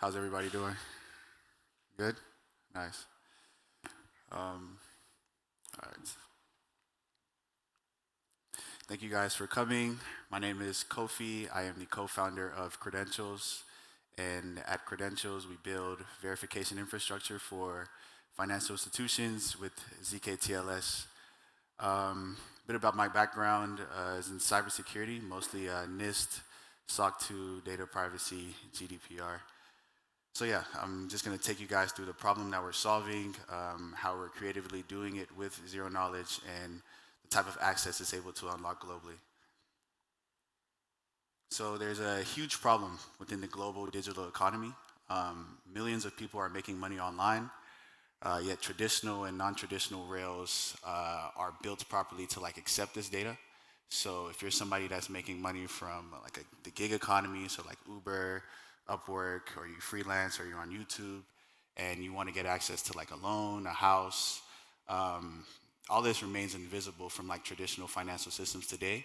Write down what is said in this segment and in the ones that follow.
How's everybody doing? Good? Nice. All right. Thank you guys for coming. My name is Kofi. I am the co-founder of Credentials. And at Credentials, we build verification infrastructure for financial institutions with zkTLS. A bit about my background is in cybersecurity, mostly NIST, SOC 2, data privacy, GDPR. So yeah, I'm just going to take you guys through the problem that we're solving, how we're creatively doing it with zero knowledge, and the type of access it's able to unlock globally. So there's a huge problem within the global digital economy. Millions of people are making money online, yet traditional and non-traditional rails are built properly to like accept this data. So if you're somebody that's making money from like the gig economy, so like Uber, Upwork, or you freelance, or you're on YouTube, and you want to get access to like a loan, a house, um, all this remains invisible from like traditional financial systems today.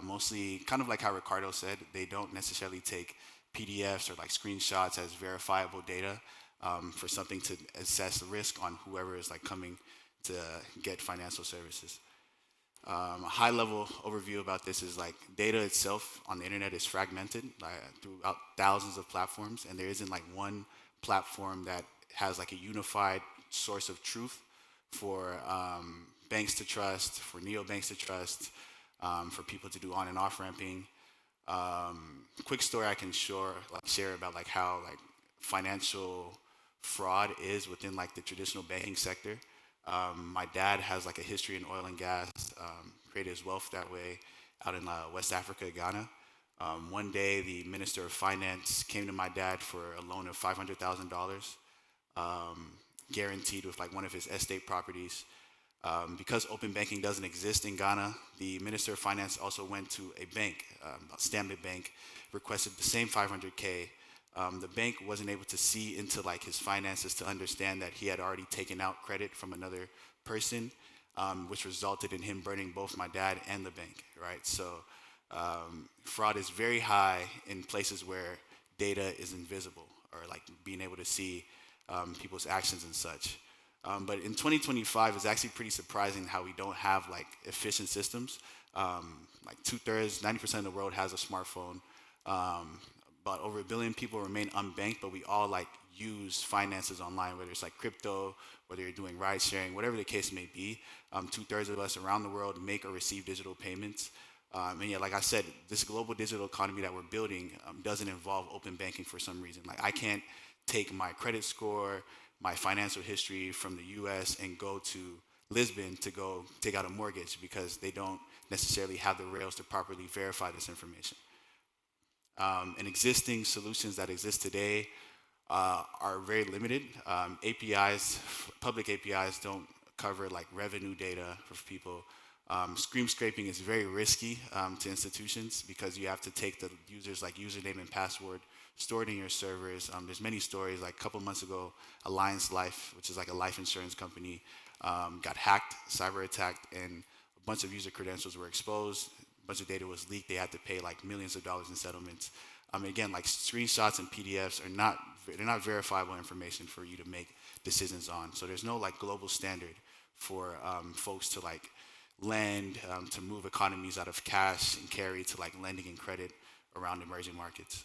Mostly, kind of like how Ricardo said, they don't necessarily take PDFs or like screenshots as verifiable data for something to assess the risk on whoever is like coming to get financial services. A high level overview about this is like data itself on the internet is fragmented throughout thousands of platforms, and there isn't like one platform that has like a unified source of truth for banks to trust, for neobanks to trust, for people to do on and off ramping. Quick story I can share about like how like financial fraud is within like the traditional banking sector. My dad has like a history in oil and gas, created his wealth that way out in West Africa, Ghana. One day, the Minister of Finance came to my dad for a loan of $500,000, guaranteed with like one of his estate properties. Because open banking doesn't exist in Ghana, the Minister of Finance also went to a bank, Stanbic Bank, requested the same 500K. The bank wasn't able to see into like his finances to understand that he had already taken out credit from another person, which resulted in him burning both my dad and the bank, right? So fraud is very high in places where data is invisible or like being able to see people's actions and such. But in 2025, it's actually pretty surprising how we don't have like efficient systems. Like two-thirds, 90% of the world has a smartphone. About over a billion people remain unbanked, but we all like use finances online, whether it's like crypto, whether you're doing ride sharing, whatever the case may be. Two-thirds of us around the world make or receive digital payments. And yeah, like I said, this global digital economy that we're building doesn't involve open banking for some reason. Like I can't take my credit score, my financial history from the US and go to Lisbon to go take out a mortgage because they don't necessarily have the rails to properly verify this information. And existing solutions that exist today are very limited. APIs, public APIs don't cover like revenue data for people. Screen scraping is very risky to institutions because you have to take the user's like username and password stored in your servers. There's many stories. Like a couple months ago, Alliance Life, which is like a life insurance company, got hacked, cyber attacked, and a bunch of user credentials were exposed. A bunch of data was leaked. They had to pay like millions of dollars in settlements. Again, like screenshots and PDFs are not they're not verifiable information for you to make decisions on. So there's no like global standard for folks to like lend to move economies out of cash and carry to like lending and credit around emerging markets.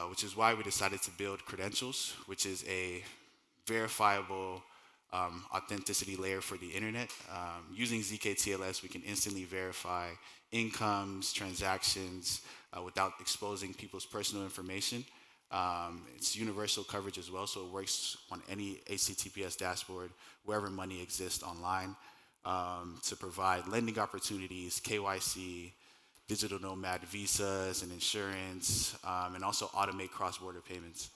Which is why we decided to build Credentials, which is a verifiable authenticity layer for the internet. Using zkTLS, we can instantly verify incomes, transactions, without exposing people's personal information. It's universal coverage as well, so it works on any HTTPS dashboard, wherever money exists online, to provide lending opportunities, KYC, digital nomad visas and insurance, and also automate cross-border payments.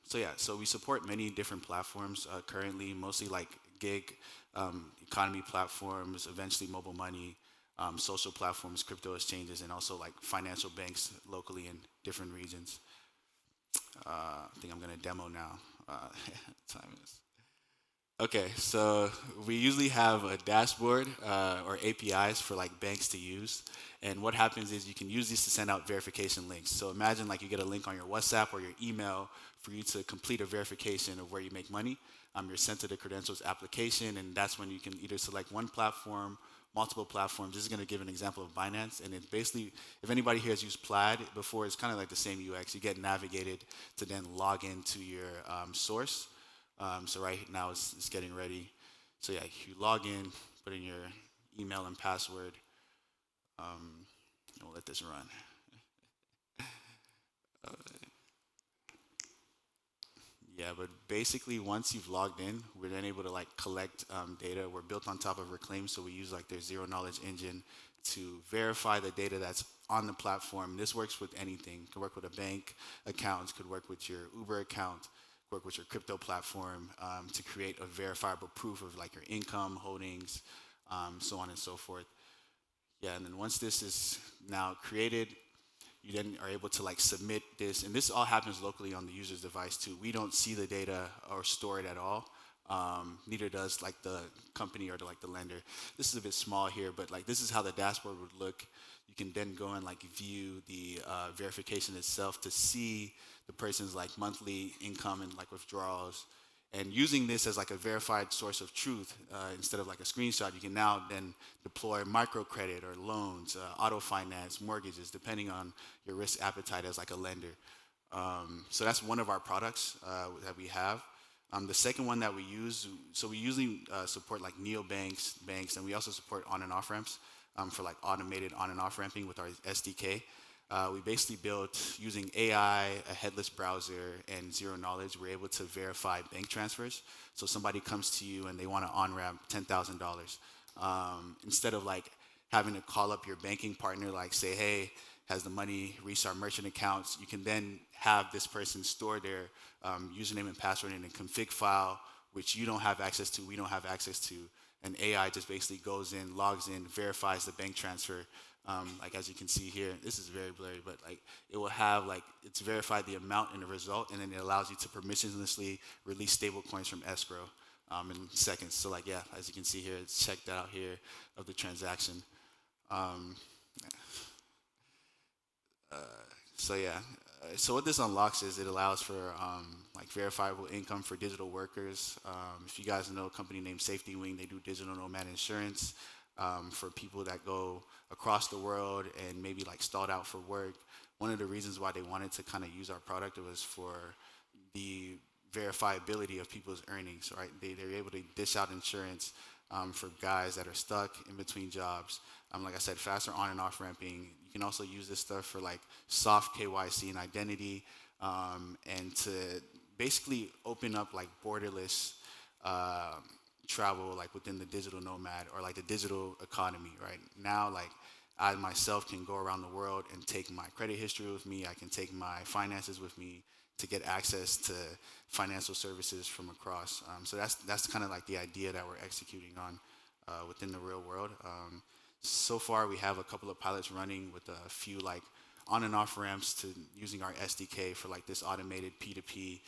So yeah, so we support many different platforms currently, mostly like gig economy platforms, eventually mobile money, social platforms, crypto exchanges, and also like financial banks locally in different regions. I think I'm gonna demo now. Time is. Okay, so we usually have a dashboard or APIs for like banks to use. And what happens is you can use these to send out verification links. So imagine like you get a link on your WhatsApp or your email for you to complete a verification of where you make money. You're sent to the credentials application, and that's when you can either select one platform, multiple platforms. This is going to give an example of Binance, and it's basically, if anybody here has used Plaid before, it's kind of like the same UX. You get navigated to then log into your source. So right now it's getting ready. So yeah, you log in, put in your email and password, and we'll let this run. Yeah, but basically once you've logged in, we're then able to like collect data. We're built on top of Reclaim, so we use like their zero knowledge engine to verify the data that's on the platform. This works with anything. Could work with a bank account, could work with your Uber account, work with your crypto platform to create a verifiable proof of like your income, holdings, so on and so forth. Yeah, and then once this is now created, you then are able to like submit this, and this all happens locally on the user's device too. We don't see the data or store it at all. Neither does like the company or the lender. This is a bit small here, but like this is how the dashboard would look. You can then go and like view the verification itself to see the person's like monthly income and like withdrawals. And using this as like a verified source of truth instead of like a screenshot, you can now then deploy microcredit or loans, auto finance, mortgages, depending on your risk appetite as like a lender. So that's one of our products that we have. The second one that we use, so we usually support like neobanks, banks, and we also support on and off ramps for like automated on and off ramping with our SDK. We basically built using AI, a headless browser, and zero knowledge. We're able to verify bank transfers. So somebody comes to you and they want to on ramp $10,000. Instead of like having to call up your banking partner, like say, hey, has the money reached our merchant accounts? You can then have this person store their username and password in a config file, which you don't have access to, we don't have access to. And AI just basically goes in, logs in, verifies the bank transfer. Like as you can see here, this is very blurry, but like it will have like it's verified the amount and the result, and then it allows you to permissionlessly release stable coins from escrow in seconds. So like yeah, as you can see here, it's checked out here of the transaction. Um, so yeah, so what this unlocks is it allows for like verifiable income for digital workers. If you guys know a company named Safety Wing, they do digital nomad insurance for people that go across the world and maybe like stalled out for work. One of the reasons why they wanted to kind of use our product was for the verifiability of people's earnings, right? They're able to dish out insurance for guys that are stuck in between jobs. Like I said, faster on and off ramping. You can also use this stuff for like soft KYC and identity, and to basically open up like borderless travel like within the digital nomad or like the digital economy. Right now, like I myself can go around the world and take my credit history with me. I can take my finances with me to get access to financial services from across. So that's kind of like the idea that we're executing on within the real world. So far, we have a couple of pilots running with a few like on and off ramps to using our SDK for like this automated P2P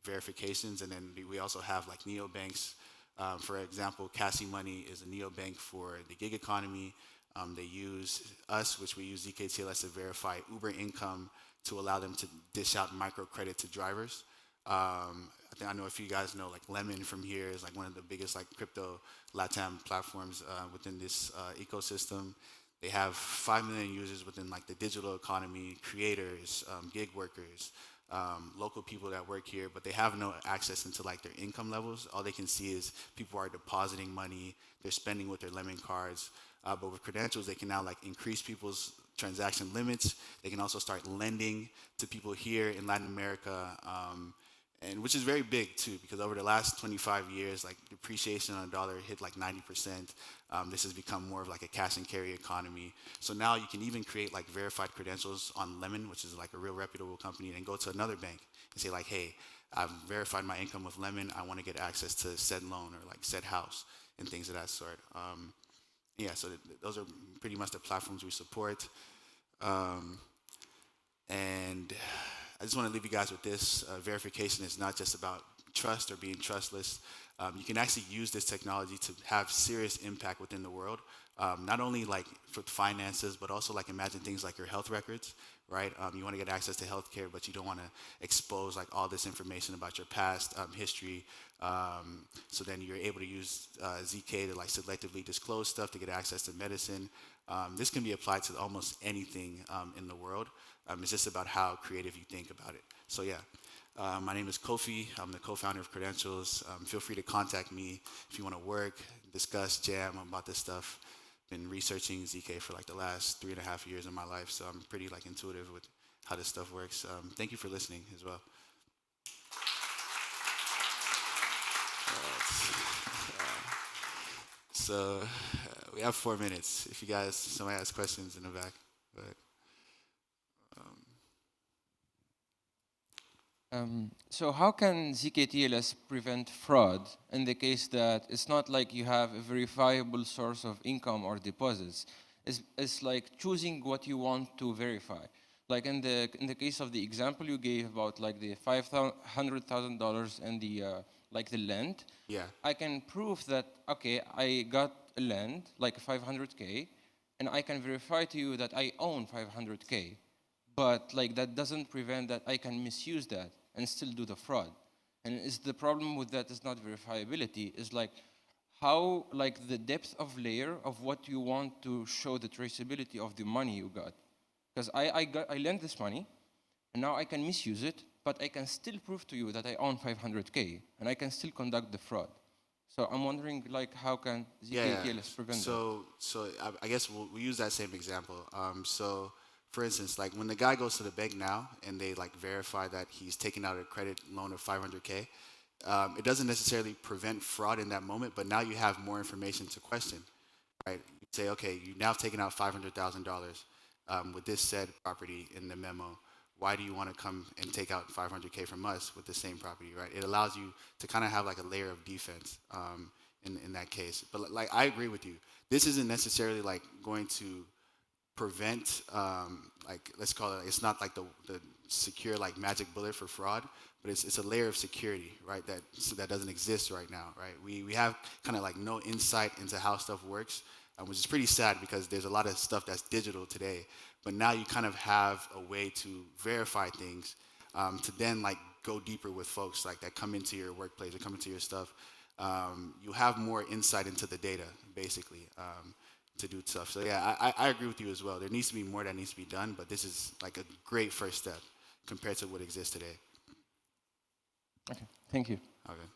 verifications, and then we also have like neobanks. For example, Cassie Money is a neobank for the gig economy. They use us, which we use zkTLS to verify Uber income to allow them to dish out microcredit to drivers. I know if you guys know, like Lemon from here is like one of the biggest like crypto LATAM platforms within this ecosystem. They have 5 million users within like the digital economy, creators, gig workers, local people that work here, but they have no access into like their income levels. All they can see is people are depositing money, they're spending with their Lemon cards. But with credentials, they can now like increase people's transaction limits. They can also start lending to people here in Latin America, and which is very big too, because over the last 25 years, like depreciation on a dollar hit like 90%. This has become more of like a cash and carry economy. So now you can even create like verified credentials on Lemon, which is like a real reputable company, and go to another bank and say like, hey, I've verified my income with Lemon. I want to get access to said loan or like said house and things of that sort. Yeah, so those are pretty much the platforms we support. Um, and I just want to leave you guys with this. Verification is not just about trust or being trustless. You can actually use this technology to have serious impact within the world. Not only like for finances, but also like imagine things like your health records, right? You want to get access to healthcare, but you don't want to expose like all this information about your past history. So then you're able to use zk to like selectively disclose stuff to get access to medicine. This can be applied to almost anything in the world. It's just about how creative you think about it. So yeah, my name is Kofi. I'm the co-founder of Credentials. Feel free to contact me if you want to work, discuss, jam about this stuff. Been researching zk for like the last 3.5 years of my life, so I'm pretty like intuitive with how this stuff works. Thank you for listening as well. So we have 4 minutes. If you guys, somebody has questions in the back, but So how can zkTLS prevent fraud in the case that it's not like you have a verifiable source of income or deposits? It's like choosing what you want to verify. Like in the case of the example you gave about like the $500,000 and the like the land. yeah, I can prove that okay, I got a land like 500K, and I can verify to you that I own 500K. But like that doesn't prevent that I can misuse that and still do the fraud. And is the problem with that is not verifiability, is like how like the depth of layer of what you want to show the traceability of the money you got. Because I lent this money and now I can misuse it, but I can still prove to you that I own 500K and I can still conduct the fraud. So I'm wondering like how can yeah. zkTLS prevent that? So I guess we'll use that same example. So for instance, like when the guy goes to the bank now and they like verify that he's taking out a credit loan of 500K, it doesn't necessarily prevent fraud in that moment, but now you have more information to question, right? You say, okay, you now have taken out $500,000 with this said property in the memo. Why do you want to come and take out 500K from us with the same property, right? It allows you to kind of have like a layer of defense in that case. But like I agree with you. This isn't necessarily like going to prevent like let's call it, it's not like the secure like magic bullet for fraud, but it's a layer of security, right, that doesn't exist right now, right? We have kind of like no insight into how stuff works, which is pretty sad because there's a lot of stuff that's digital today, but now you kind of have a way to verify things, to then like go deeper with folks like that come into your workplace or come into your stuff. You have more insight into the data basically, to do stuff. So yeah, I agree with you as well. There needs to be more that needs to be done, but this is like a great first step compared to what exists today. Okay, thank you. Okay.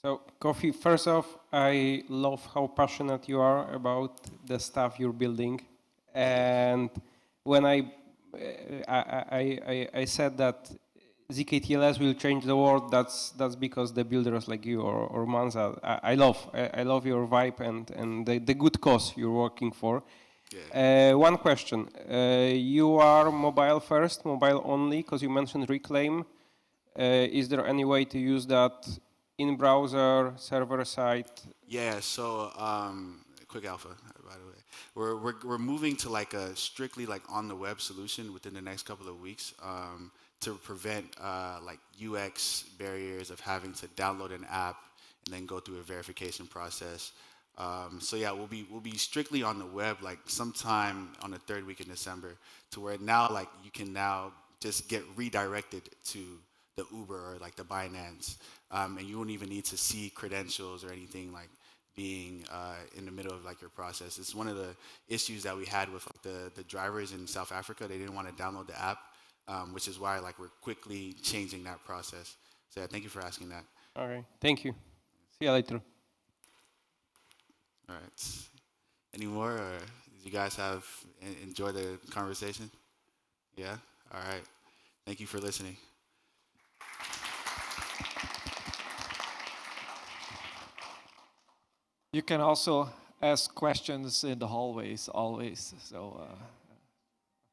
So, Kofi, first off, I love how passionate you are about the stuff you're building. And when I said that zkTLS will change the world, that's because the builders like you or Manza, I love your vibe and the good cause you're working for. Yeah. One question. You are mobile first, mobile only, because you mentioned Reclaim. Is there any way to use that in browser, server side? Yeah. So quick alpha, by the way. We're moving to like a strictly like on the web solution within the next couple of weeks, to prevent like UX barriers of having to download an app and then go through a verification process. So yeah, we'll be strictly on the web like sometime on the third week in December, to where now like you can now just get redirected to the Uber or like the Binance, and you won't even need to see credentials or anything like being in the middle of like your process. It's one of the issues that we had with like, the drivers in South Africa. They didn't want to download the app, which is why like we're quickly changing that process. So yeah, thank you for asking that. All right, thank you. See you later. All right. Any more? Or did you guys have enjoy the conversation? Yeah. All right. Thank you for listening. You can also ask questions in the hallways always. So